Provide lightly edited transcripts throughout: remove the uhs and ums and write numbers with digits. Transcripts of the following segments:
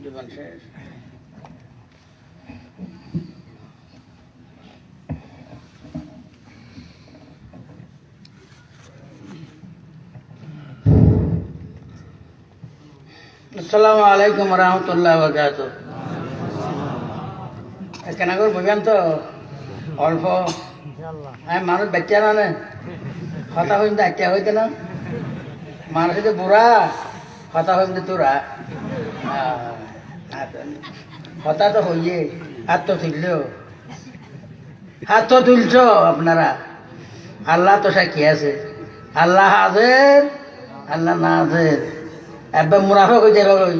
জীবন শেষ। আসসালামু আলাইকুম রহমতুল্লাহ বরকাত। কেন করে বুঝবেন তো অল্প আমি মানুষ বাচ্চা না হতা হইম তো একটা হইতে না মানুষ যে বুড়া হতা হইম তো তোরা হতা তো হইয়ে হাত তো তুলছ আপনারা। আল্লাহ তো সাক্ষী আছে, আল্লাহ হাজির আল্লাহ না হাজির। একবার মুনাফা হয়ে যাবে ওই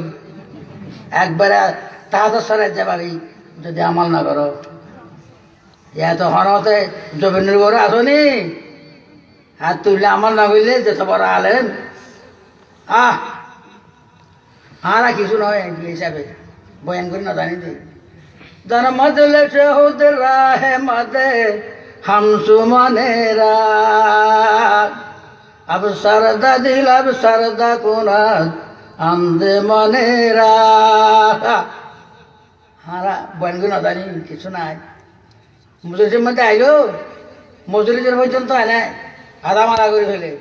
একবারে তাহাদের সরে যাবে যদি আমল না করো। ইয়া তো হনতে জমিনের ঘরে আসনি হাত তুললে আমল না হইলে যেত বড় আলেন আর কিছু নয় হিসাবে বয়ান করি না জানি তো যারা মদলে শহুদ রাহে মদে হামসু মনেরা अब सरदा दिल अब सरदा कुनाद আমদে মনেরা। হারা বয়ানগুলো না জানি কিছু নাই। মজুরির মধ্যে আইলো মজুরিদের পর্যন্ত আয় নাই আধা মারা করে ফেলে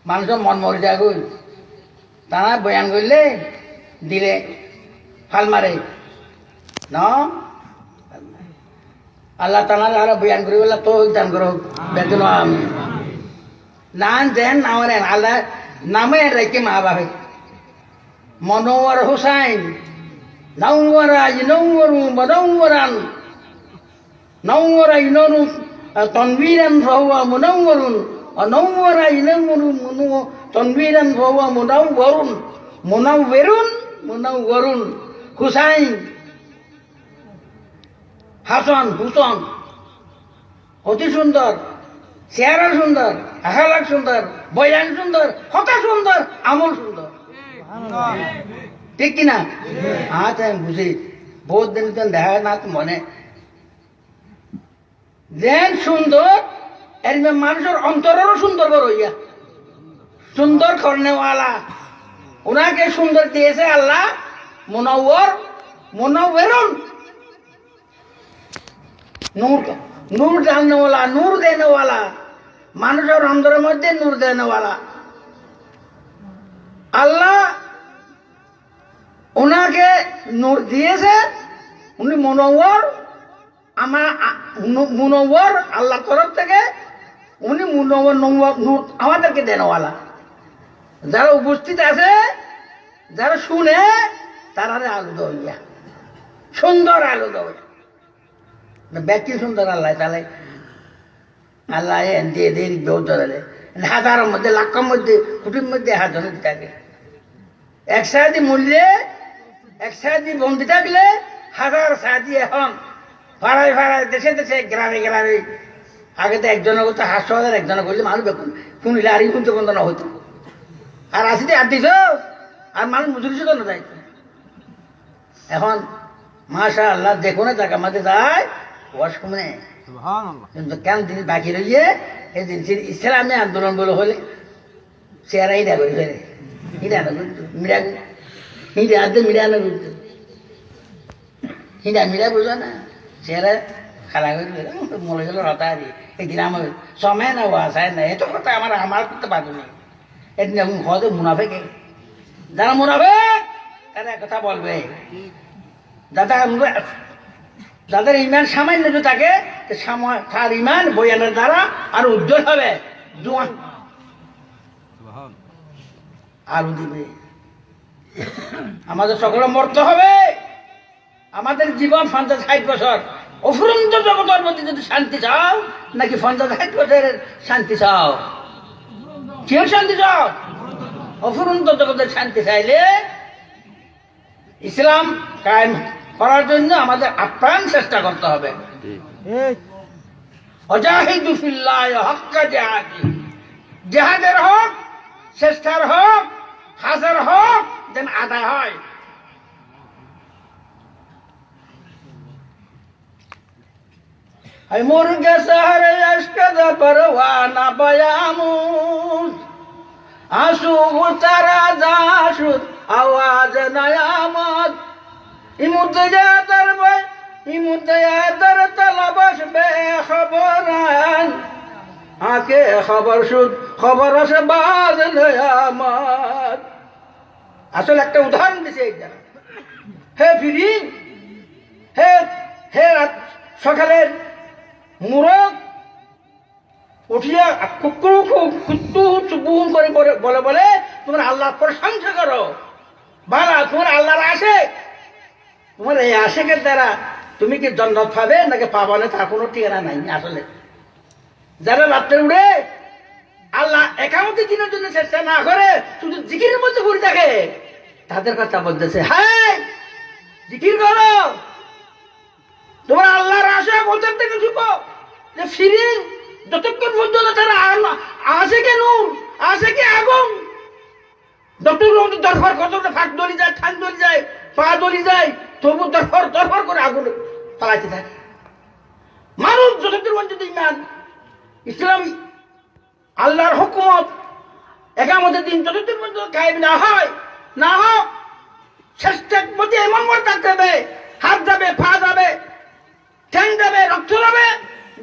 মানুষের মন মরে যায় গই। তারা বয়ান করলে দিলে ফাল মারে ন আল্লাহ তালা আরো বয়ান করি বললা তো দান করো বেতন আমি নান দেন নামেন আল্লাহ নামে রেখে মা বাপে মনোয়ার হুসাইন নৌরাজ নৌরু মনৌরান নৌরাই নরু তনবীরান ভৌয়া মুনৌরুন নৌরাই নৌরু মুনু তনবীরান ভৌয়া মুনৌরুন মুনৌরুন হুসাইন হাসান হুসন অতি সুন্দর, চেহারা সুন্দর, আখালাক সুন্দর, বয়ান সুন্দর, কথা সুন্দর, আমল সুন্দর। ঠিক কিনা? আচ্ছা আমি বুঝি বহুত দিন দেখা না তো মনে যেন সুন্দর এর মানুষের অন্তরেরও সুন্দর বড় হইয়া সুন্দর করনেওয়ালা ওনাকে সুন্দর দিয়েছে আল্লাহ মুনাওয়ারুন নূর জাননেওয়ালা নূর দেনেওয়ালা মানুষের অন্তরের মধ্যে নূর দেনেওয়ালা আল্লাহ ওনাকে নূর দিয়েছে। উনি মুনাওয়ার মুনাওয়ার আল্লাহ তরফ থেকে উনি মুনাওয়ার নূর আমাদেরকে দেনেওয়ালা। যারা উপস্থিত আছে যারা শুনে তারা আলোদ হইয়া সুন্দর আলোদ হইয়া ব্যক্তি সুন্দর আল্লাহ তাহলে আল্লাহ দিয়ে দিয়ে বহুত ধরে হাজারের মধ্যে লাখের মধ্যে কোটির মধ্যে হাজার থাকে। এক সাহায্যে মূল্যে এক সাহায্যে বন্দি থাকলে হাজার সাহায্যে এখন ভাড়ায় ভাড়ায় দেশে দেশে গ্রামে গ্রামে আগে তো একজনের করতো 800,000 একজনে করলে মানুষ বেকুন শুনিলে আরই শুনতে বন্ধ না হইতো আর আসিতে আর দিছ আর মানুষ মজুরি শুধু না যাইতো। এখন মাশা আল্লাহ দেখো না জায়গা মাঝে যায় ওয়াশ কমে কিন্তু কেন জিনিস বাকি রইয়ে এই জিনিস ইসলামী আন্দোলন বলে হলে চেয়ারা হিরা করে ফেলে হিরা না করতো মিরা হিরা হাতে মিরা না করতো হিরা মিরা বুঝো না চেয়ারা খালা করে মরে গেল হতারি একদিন আমার সময় না ওয়াশায় না এত কথা আমার করতে পারবো না। একদিন এখন হয়তো মুনাফেকে যারা মুনাফেক তারা কথা বলবে দাদা যাদের ইমান সামান্য যদি থাকে তার ইমান বয়ানের দ্বারা আরো উজ্জ্বল হবে আরো দিবে। আমাদের সকলে মরতে হবে। আমাদের জীবন 50-60 বছর অফুরন্ত জগতের মধ্যে যদি শান্তি চাও নাকি 50-60 বছরের শান্তি চাও? কেউ শান্তি চাও? অফুরন্ত জগতের শান্তি চাইলে ইসলাম কায়েম করার জন্য আমাদের আপ্রাণ চেষ্টা করতে হবে। অজাহিদু ফিল্লাহ হাক্কা জিহাদি, জিহাদের হক চেষ্টার হক হাজার হক যেন আদায় হয়। ay murge sahare ashkada parwana bayamus asu utara jashud awaz nayamat imudayadar bay imudayadar talabash be khabaran ake khabar shud khabar ashe baz nayamat আসলে একটা উদাহরণ দিছে এইটা হে ফিরিন হে হে সকালের মুরগ উঠিয়া কুকুর কুত্তু চুপুন করে বলে বলে তোমরা আল্লাহর প্রশংসা করো বালা তোমার আল্লাহর আশেক তোমার এই আশেকের দ্বারা তুমি কি জান্নাত পাবে নাকি পাবা না তার কোনো ঠিকানা নাই আসলে যারা রাত্রে উঠে আল্লাহ একামতের দিনের জন্য চেষ্টা না করে শুধু জিকিরের মধ্যে ঘুরে থাকে তাদের কথা বলতেছে হ্যাঁ জিকির করো তোমার আল্লাহর আশা ওদের থেকে ঝুঁকো যে ফিরিন যতক্ষণ পর্যন্ত তারা আসে কে নূর আসে কে আগুন যতক্ষণ দরফর কতটা ফাঁক দলি যায় ঠান দলি যায় পা দলি যায় তবু দরফর দরফর করে আগুন পালাইতে থাকে মানুষ যতক্ষণ পর্যন্ত ইমান ইসলাম আল্লাহর হুকুমত একামতের দিন যতক্ষণ পর্যন্ত গায়েব না হয় না হোক শেষটার মধ্যে এমন মনে থাকতে হবে হাত যাবে পা যাবে ঠ্যাং যাবে রক্ত যাবে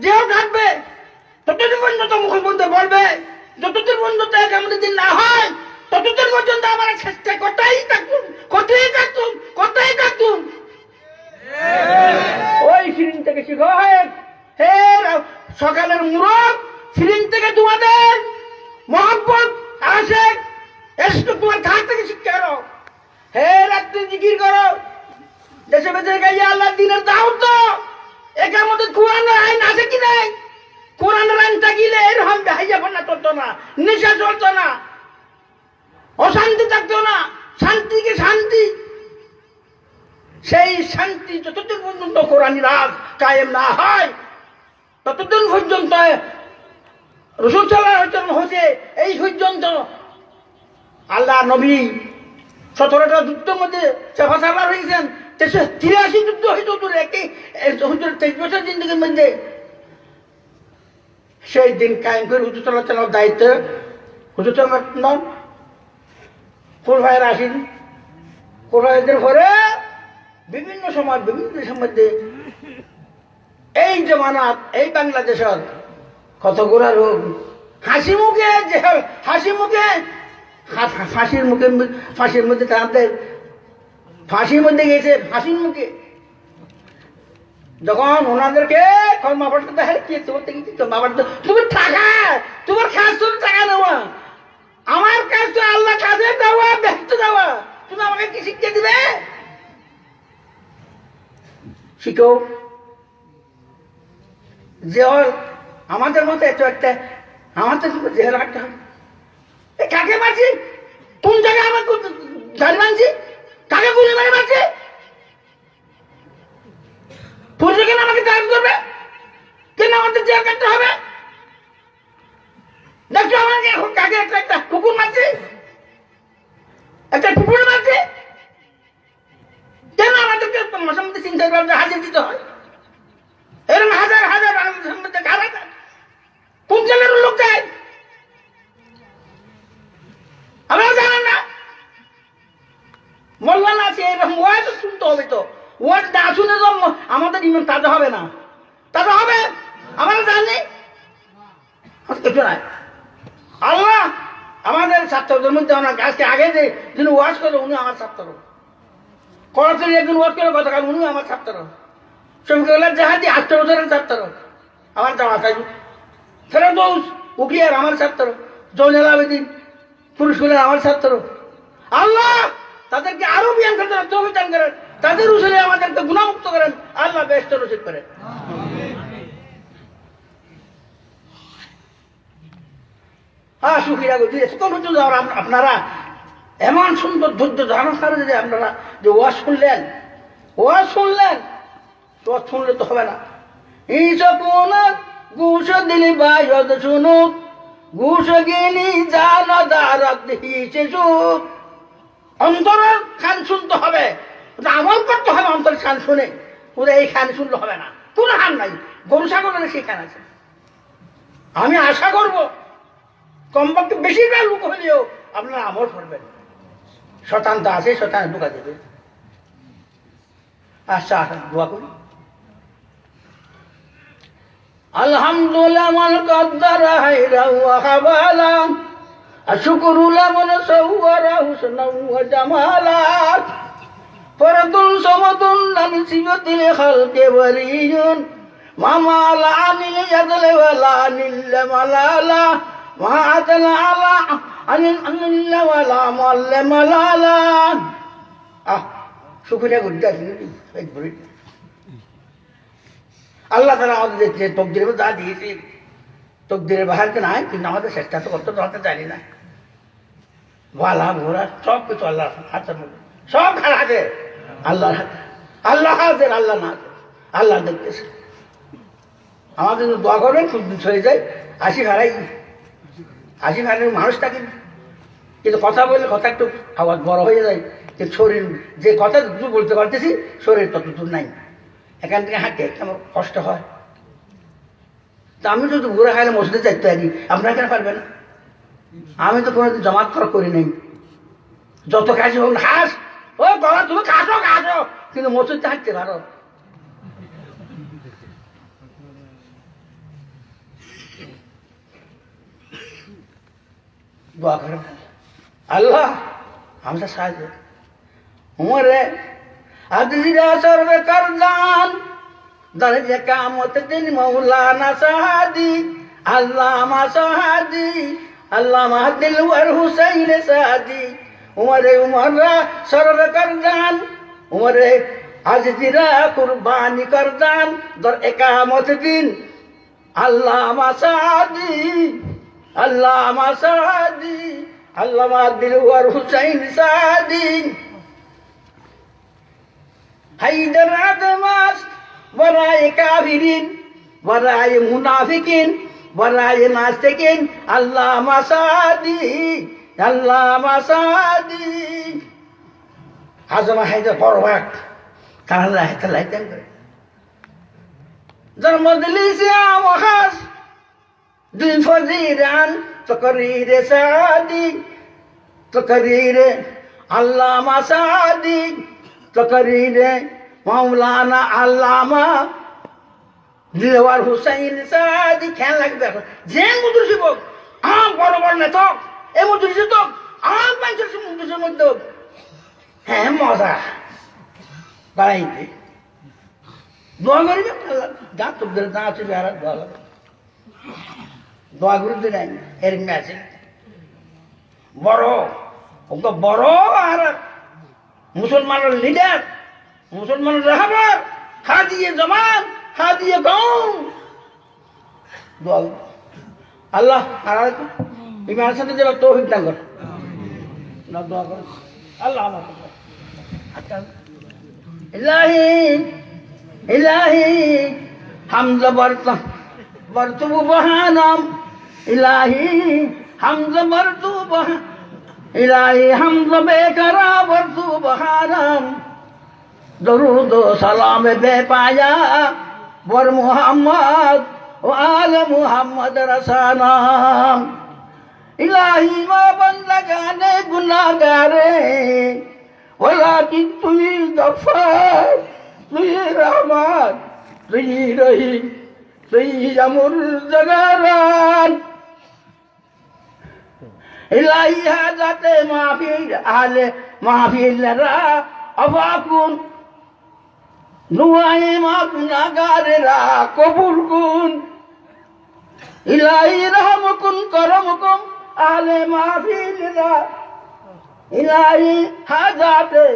দেহ থাকবে ততদিন পর্যন্ত মুখের মধ্যে বলবে যতদিন পর্যন্ত একামতের দিন না হয় ততদিন পর্যন্ত আমার চেষ্টা কোথায় থাকুন কোথায় থাকুন কোথায় থাকুন ওই সিরিন থেকে শিখো হে সকালের মুরগ সিরিন থেকে তোমাদের মহব্বত আশেক এসো তোমার ঘাট থেকে শিক্ষা করো হে রাত্রে জিকির করো দেশে বেঁচে গাইয়া আল্লাহ দিনের দাও তো একামতে কোরআনের আইন আছে কি নাই কোরআনের আইন থাকিলে এরকম বেহাইয়া না চলতো না নেশা চলতো না অশান্তি থাকতো না শান্তিকে শান্তি সেই শান্তি যতদিন পর্যন্ত কোরআনি রাজ কায়েম না হয় ততদিন পর্যন্ত রসুল সাল্লাল্লাহু আলাইহি ওয়াসাল্লাম হচ্ছে এই পর্যন্ত আল্লাহ নবী 17টা যুদ্ধের মধ্যে চেফাসাল্লাহ হয়েছেন 83 যুদ্ধ হয়েছে হুজুর একই 23 বছর জিন্দগির মধ্যে সেই দিন কায়েম করে হুজুর সাল্লাল্লাহু আলাইহি ওয়াসাল্লামের দায়িত্ব হুজুর সাল্লাল্লাহু ফুলভাইয়ের আসেন ফুলভাইদের ঘরে বিভিন্ন সময় বিভিন্ন দেশের মধ্যে এই জমানাত এই বাংলাদেশের কত গোড়া রোগ হাসি মুখে ফাঁসির মধ্যে তাদের ফাঁসির মধ্যে গেছে ফাঁসির মুখে যখন ওনাদেরকে মাপার করতে হয় কি তোমার থেকে কি মাপার তুমি টাকা তোমার কাজ তো টাকা দেওয়া আমার কাজ তো আল্লাহ কাজে দেওয়া ব্যস্ত দেওয়া তুমি আমাকে কি শিক্ষা দিবে শিখো যে আমাদের মতো এত একটা আমাদের জেহেল রাখতে হবে কাকে মারছি কোন জায়গায় আমার গাড়ি মানছি কাকে গুলি মারি মারছি পুলিশে কেন আমাকে চার্জ করবে কেন আমাদের জেল কাটতে হবে দেখছো আমাকে কাকে একটা কুকুর মারছি একটা কুকুর মারছি কেন আমাদেরকে মাসের মধ্যে চিন্তা করে হাজির দিতে হয় এরকম হাজার হাজার বাংলাদেশের মধ্যে কারা কোন জেলের লোক যায় আপনারা জানেন না মোল্লানা আছে এরকম ওয়াজ শুনতে হবে তো ওয়াজ না শুনে তো আমাদের ইমান তাজা হবে না তাজা হবে আমরা জানি কিছু নাই আল্লাহ আমাদের ছাত্রদের মধ্যে আমরা আজকে আগে যে যিনি ওয়াজ করে উনি আমার ছাত্র করাতের একজন ওয়াজ করে গতকাল উনি আমার ছাত্র শফিকুল্লাহ জাহাদি 8 বছরের ছাত্র আমার জামাতাই ফেরদৌস উকিয়ার আমার ছাত্র জৌনাল আবেদিন পুরুষগুলের আমার ছাত্র আল্লাহ তাদেরকে আরো বিয়ান করতে তৌফিক দান করেন তাদের উসুলে আমাদেরকে গুনাহমুক্ত করেন আল্লাহ বেহেশত নসিব করেন সুখীরা আপনারা এমন সুন্দর ধৈর্য ধারণ করেন যে আপনারা যে ওয়াজ শুনলেন তো শুনলে তো হবে না এই সপনার ঘুষ দিলি বায়দ শুনুক ঘুষ গেলি জানা দারাত হিসে সুখ অন্তরের খান শুনতে হবে আমল করতে হবে অন্তরের খান শুনে পুরো এই খান শুনলে হবে না কোনো হার নাই, গরু ছাগলের সেখানে আছে। আমি আশা করব কমপক্ষে বেশিরভাগ লোক হলেও আপনারা আমল করবেন। শতান তো আছে, শতান ঢুকা দেবে। আচ্ছা দোয়া করি। আলহামদুলিল্লাহ মান কদ্দারা হাইরা ওয়া হাবালা আশুকুরু লামান সাওয়ারা হুসনাও ওয়া জামালা ফরদুন সামাদুন লাম সিবাতিল খালকে ওয়ারিয়ুন মামাল আনিল ইয়াদল ওয়ালা নিল মালালা মা আতলা আলা আনিল ওয়ালা মাল মালালা। শুকরিয়া করতে আসি একবারে। আল্লাহ তারা আমাদের যে তকদিরের যা দিয়েছে, তকদিরের বাহারকে নাই, কিন্তু আমাদের চেষ্টা তো করতে তো জানি না। ভালা ঘোরা সব কিছু আল্লাহ হাতের মধ্যে, সব খারাপ হাতে আল্লাহর হাতে। আল্লাহ হাতের, আল্লাহ না আল্লাহ দেখতেছে। আমাদের দোয়া করবেন খুব দিন হয়ে যায়। 80 হারাই, 80 হারানোর মানুষটা কিন্তু কথা বললে কথা একটু আওয়াজ বড় হয়ে যায়, কিন্তু শরীর যে কথা দুটো বলতে পারতেছি শরীর তত দূর নাই। এখান থেকে হাঁটে আমার কষ্ট হয়। তা আমি যদি ঘুরে খাইলে মসজিদে যাইতে পারি, আপনারা কেন পারবেন? আমি তো কোনোদিন জমাত করি নাই। যত কাজ হোক হাস, ও বাবা তুমি কাছো কাছো, কিন্তু মসজিদে হাঁটতে পারো। দোয়া করেন আল্লাহ আমরা সাহায্য। উমরে আদিরা সর্বে করদান দরজে কামত দিন মৌলানা সাহাদি আল্লামা সাহাদি আল্লামা দিলওয়ার হুসাইন সাহাদি উমরে উমররা সর্বে করদান উমরে আজদিরা কুরবানি করদান দর একামত দিন আল্লামা সাহাদি আল্লামা সাহাদি আল্লামা দিলওয়ার হুসাইন সাহাদি হায়দার আদমাস ওয়ারায়ে কাফিরিন ওয়ারায়ে মুনাফিকিন ওয়ারায়ে নাস্তিকিন আল্লামা সাহাদি আল্লামা সাহাদি। আজমা হায়দার পরওয়াক তাআলা লাইতেন করে যার মজলিসে আমহাস দিল ফজিরান তকরীরে সাহাদি তকরীরে আল্লামা সাহাদি তকরীরে মাওলানা আল্লামা দিলওয়ার হুসাইন সাহাদি। খেয়াল লাগবে যে মুদ্রিসি হোক, আম বড় বড় নেতক এ মুদ্রিসি তো আম পাঁচশো মুদ্রিসের মধ্যে হ্যাঁ মজা বাড়াইতে দোয়া করিবে যা তোদের যা আছে আর দোয়া করবে। দোয়া করতে নাই এর আছে বড় বড় আর মুসলমানের লিডার, মুসলমানের রাহবার, হাদিয়ে জামান, হাদিয়ে গাঁও। দোয়া আল্লাহ আর ইমানের সাথে যেন তৌফিক দান করে না। দোয়া করে আল্লাহ আমার ইলাহি ইলাহি হামজা বরতু বহানাম ইলাহি হামজা বরতু বহা ইলাহি হামজা বেকরা বরতু বহানাম দরুদ ও সালাম বে পায়া বর মুহাম্মদ ও আলে মুহাম্মদ রসানাম ইলাহি মা বন্দগানে গুনাহগারে ওয়ালাকিন তুই গফার তুই রহমান তুই রহিম তুই আমুর জালালান ইলাহি হাজাতে মাহফিল আলে মাহফিলরা আবাকুন নুয়াই মা গুনাহগারেরা কবুল কুন ইলাহি রহমকুন করমকুম আলে মাহফিলরা ইলাহি হাজাতে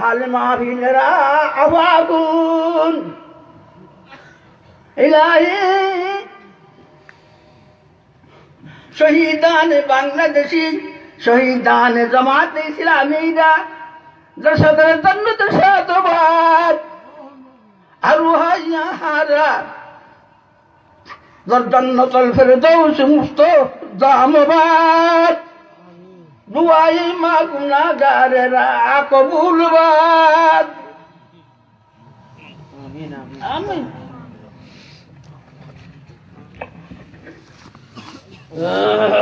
আলে মাহফিলরা আবাকুন ইলাহি শহীদান বাংলাদেশি শহীদান জামাত ইসলামীরা দশদের জন্নত শতবার আরুহাইয়া হারা জন্নতুল ফিরদৌস মুস্তাজামাবাদ দুআই মা গুনাহগারেরা কবুলবাদ আমিন আমিন। আহ,